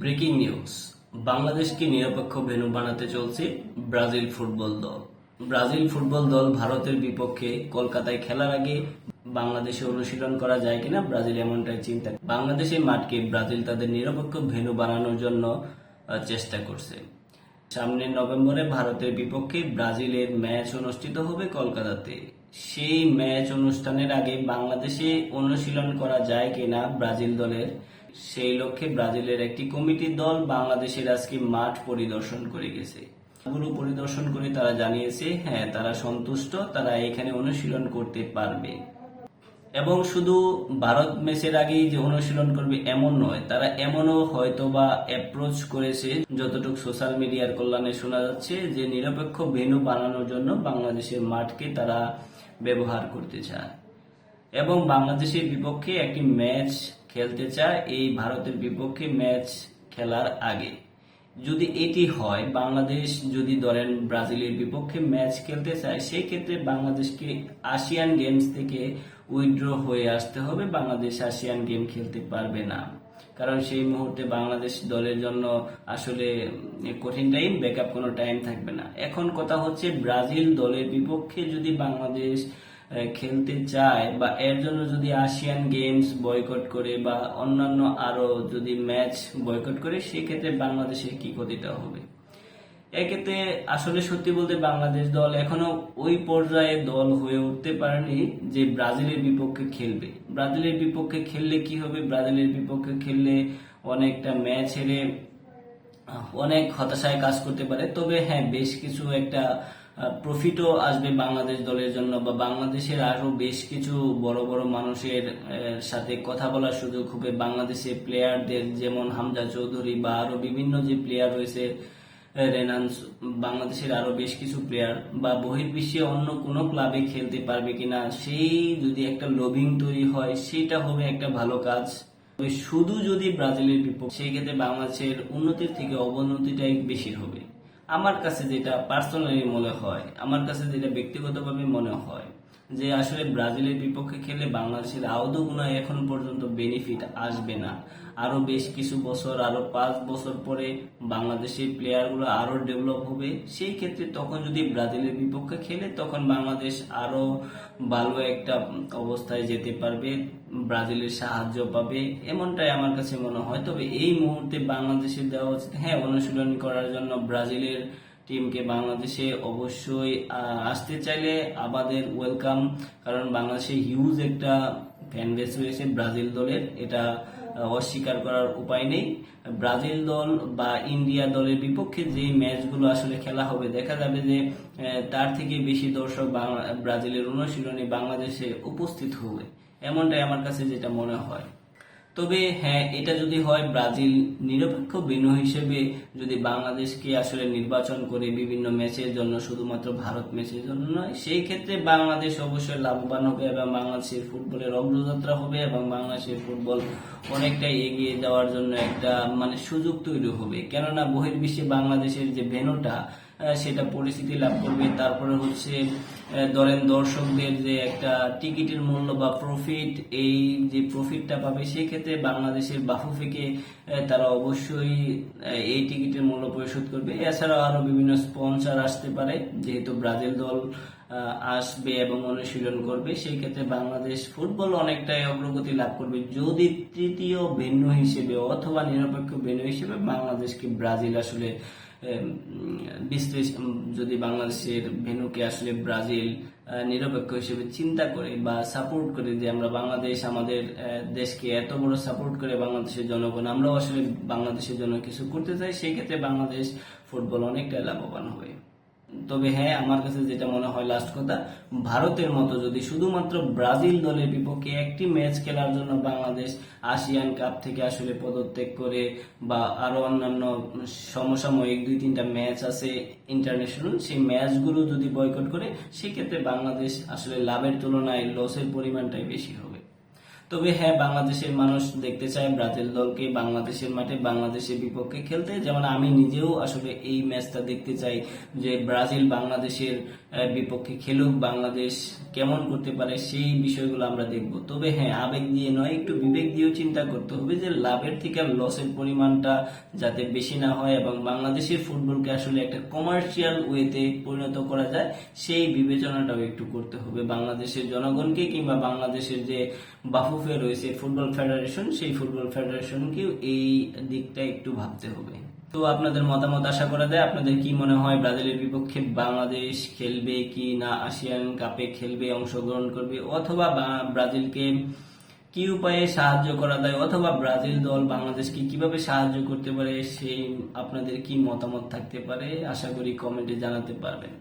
Breaking news. বাংলাদেশকে নিরপেক্ষ venue বানাতে চলছে ব্রাজিল ফুটবল দল। ব্রাজিল ফুটবল দল ভারতের বিপক্ষে কলকাতায় খেলার আগে বাংলাদেশে অনুশীলন করা যায় কিনা ব্রাজিল এমনটাই চিন্তা। বাংলাদেশের মাঠকে ব্রাজিল তাদের নিরপেক্ষ ভেন্যু বানানোর জন্য চেষ্টা করছে। সামনের নভেম্বরে ভারতের বিপক্ষে ব্রাজিলের ম্যাচ অনুষ্ঠিত হবে কলকাতাতে। সেই ম্যাচ অনুষ্ঠানের আগে বাংলাদেশে অনুশীলন করা যায় কিনা ব্রাজিল দলের, সেই লক্ষ্যে ব্রাজিলের একটি কমিটির দল বাংলাদেশের আজকে মাঠ পরিদর্শন করে গেছে। গুলো পরিদর্শন করে তারা জানিয়েছে হ্যাঁ, তারা সন্তুষ্ট, তারা এখানে অনুশীলন করতে পারবে। এবং শুধু ভারত ম্যাচের আগেই যে অনুশীলন করবে এমন নয়, তারা এমনও হয়তো বা অ্যাপ্রোচ করেছে, যতটুকু সোশ্যাল মিডিয়ার কল্যাণে শোনা যাচ্ছে, যে নিরপেক্ষ ভেন্যু বানানোর জন্য বাংলাদেশের মাঠকে তারা ব্যবহার করতে চায় এবং বাংলাদেশের বিপক্ষে একটি ম্যাচ খেলতে চায় এই ভারতের বিপক্ষে ম্যাচ খেলার আগে। যদি এটি হয়, বাংলাদেশ যদি ধরেন ব্রাজিলের বিপক্ষে ম্যাচ খেলতে চায়, সেই ক্ষেত্রে বাংলাদেশকে আসিয়ান গেমস থেকে উইথড্র হয়ে আসতে হবে। বাংলাদেশ আসিয়ান গেম খেলতে পারবে না, কারণ সেই মুহূর্তে বাংলাদেশ দলের জন্য আসলে কঠিন টাইম, ব্যাকআপ কোনো টাইম থাকবে না। এখন কথা হচ্ছে, ব্রাজিল দলের বিপক্ষে যদি বাংলাদেশ খেলতে চায় বা এর জন্য যদি আসিয়ান গেমস বয়কট করে বা অন্যান্য আরো যদি ম্যাচ বয়কট করে, সেক্ষেত্রে বাংলাদেশের কি ক্ষতিটা হবে? এক্ষেত্রে আসলে সত্যি বলতে বাংলাদেশ দল এখনো ওই পর্যায়ে দল হয়ে উঠতে পারেনি যে ব্রাজিলের বিপক্ষে খেলবে। ব্রাজিলের বিপক্ষে খেললে কি হবে? ব্রাজিলের বিপক্ষে খেললে অনেকটা ম্যাচ হেরে অনেক হতাশায় কাজ করতে পারে। তবে হ্যাঁ, বেশ কিছু একটা প্রফিটও আসবে বাংলাদেশ দলের জন্য, বা বাংলাদেশের আরো বেশ কিছু বড় বড় মানুষের সাথে কথা বলার সুযোগ হবে। বাংলাদেশের প্লেয়ারদের, যেমন হামজা চৌধুরী বা আরো বিভিন্ন যে প্লেয়ার রয়েছে, রেনান্স, বাংলাদেশের আরো বেশ কিছু প্লেয়ার বা বহির্বিশ্বে অন্য কোনো ক্লাবে খেলতে পারবে কিনা, সেই যদি একটা লোভিং তৈরি হয়, সেটা হবে একটা ভালো কাজ। তবে শুধু যদি ব্রাজিলের বিপক্ষে, সেই ক্ষেত্রে বাংলাদেশের উন্নতির থেকে অবনতিটাই বেশি হবে। আমার কাছে যেটা পার্সোনালি মনে হয়, আমার কাছে যেটা ব্যক্তিগতভাবে মনে হয়, যে আসলে ব্রাজিলের বিপক্ষে খেলে বাংলাদেশের আদৌ কোনো এখন পর্যন্ত বেনিফিট আসবে না। আরো বেশ কিছু বছর, আরো 5 বছর পরে বাংলাদেশের প্লেয়ারগুলো আরো ডেভেলপ হবে। সেই ক্ষেত্রে তখন যদি ব্রাজিলের বিপক্ষে খেলে, তখন বাংলাদেশ আরো ভালো একটা অবস্থায় যেতে পারবে, ব্রাজিলের সাহায্য পাবে, এমনটাই আমার কাছে মনে হয়। তবে এই মুহূর্তে বাংলাদেশের দেওয়া উচিত হ্যাঁ, অনুশীলন করার জন্য ব্রাজিলের টিমকে বাংলাদেশে অবশ্যই আসতে চাইলে আমাদের ওয়েলকাম, কারণ বাংলাদেশে হিউজ একটা ফ্যান বেস রয়েছে ব্রাজিল দলের, এটা অস্বীকার করার উপায় নেই। ব্রাজিল দল বা ইন্ডিয়া দলের বিপক্ষে যে ম্যাচগুলো আসলে খেলা হবে, দেখা যাবে যে তার থেকে বেশি দর্শক ব্রাজিলের অনুশীলনে বাংলাদেশে উপস্থিত হবে, এমনটাই আমার কাছে যেটা মনে হয়। তবে হ্যাঁ, এটা যদি হয় ব্রাজিল নিরপেক্ষ ভেন্যু হিসেবে যদি বাংলাদেশকে আসলে নির্বাচন করে বিভিন্ন ম্যাচের জন্য, শুধুমাত্র ভারত ম্যাচের জন্য নয়, সেই ক্ষেত্রে বাংলাদেশ অবশ্যই লাভবান হবে এবং বাংলাদেশের ফুটবলের অগ্রযাত্রা হবে এবং বাংলাদেশের ফুটবল অনেকটাই এগিয়ে যাওয়ার জন্য একটা সুযোগ তৈরি হবে। কেননা বহির্বিশ্বে বাংলাদেশের যে ভেন্যুটা, সেটা পরিচিতি লাভ করবে। তারপরে হচ্ছে ধরেন দর্শকদের যে একটা টিকিটের মূল্য বা প্রফিট, এই যে প্রফিটটা পাবে, সেই ক্ষেত্রে বাংলাদেশের বাফুফেকে তারা অবশ্যই এই টিকিটের মূল্য পরিশোধ করবে। এছাড়াও আরো বিভিন্ন স্পন্সর আসতে পারে, যেহেতু ব্রাজিল দল আসবে এবং অনুশীলন করবে, সেই ক্ষেত্রে বাংলাদেশ ফুটবল অনেকটাই অগ্রগতি লাভ করবে যদি তৃতীয় ভেন্যু হিসেবে অথবা নিরপেক্ষ ভেন্যু হিসেবে বাংলাদেশকে ব্রাজিল আসলে বিশ্লেষণ, যদি বাংলাদেশের ভেন্যুকে আসলে ব্রাজিল নিরপেক্ষ হিসেবে চিন্তা করে বা সাপোর্ট করে, যে আমরা বাংলাদেশ আমাদের দেশকে এত বড় সাপোর্ট করে বাংলাদেশের জনগণ, আমরাও আসলে বাংলাদেশের জন্য কিছু করতে চাই, সেই ক্ষেত্রে বাংলাদেশ ফুটবল অনেকটা লাভবান হবে। তবে হ্যাঁ, আমার কাছে যেটা মনে হয়, লাস্ট কথা, ভারতের মতো যদি শুধুমাত্র ব্রাজিল দলের বিপক্ষে একটি ম্যাচ খেলার জন্য বাংলাদেশ আসিয়ান কাপ থেকে আসলে পদত্যাগ করে, বা আরো অন্যান্য সমসাময়িক 2-3টা ম্যাচ আছে ইন্টারন্যাশনাল, সেই ম্যাচগুলো যদি বয়কট করে, সেক্ষেত্রে বাংলাদেশ আসলে লাভের তুলনায় লসের পরিমাণটাই বেশি হবে। তবে হ্যাঁ, বাংলাদেশের মানুষ দেখতে চায় ব্রাজিল দলকে বাংলাদেশের মাঠে বাংলাদেশের বিপক্ষে খেলতে। যেমন আমি নিজেও আসলে এই ম্যাচটা দেখতে চাই যে ব্রাজিল বাংলাদেশের বিপক্ষে খেলুক, বাংলাদেশ কেমন করতে পারে সেই বিষয়গুলো আমরা দেখব। তবে হ্যাঁ, আবেগ দিয়ে নয়, একটু বিবেক দিয়েও চিন্তা করতে হবে যে লাভের থেকে লসের পরিমাণটা যাতে বেশি না হয় এবং বাংলাদেশের ফুটবলকে আসলে একটা কমার্শিয়াল ওয়েতে পরিণত করা যায় সেই বিবেচনাটাও একটু করতে হবে বাংলাদেশের জনগণকে, কিংবা বাংলাদেশের যে বাফুফে রয়েছে ফুটবল ফেডারেশন, সেই ফুটবল ফেডারেশনকেও এই দিকটা একটু ভাবতে হবে। তো আপনাদের মতামত আশা করা যায়। আপনাদের কি মনে হয় ব্রাজিলের বিপক্ষে বাংলাদেশ খেলবে কি না, আসিয়ান কাপে খেলবে, অংশগ্রহণ করবে, অথবা ব্রাজিলকে কি উপায়ে সাহায্য করা যায়, অথবা ব্রাজিল দল বাংলাদেশকে কিভাবে সাহায্য করতে পারে, সেই আপনাদের কি মতামত থাকতে পারে আশা করি কমেন্টে জানাতে পারবেন।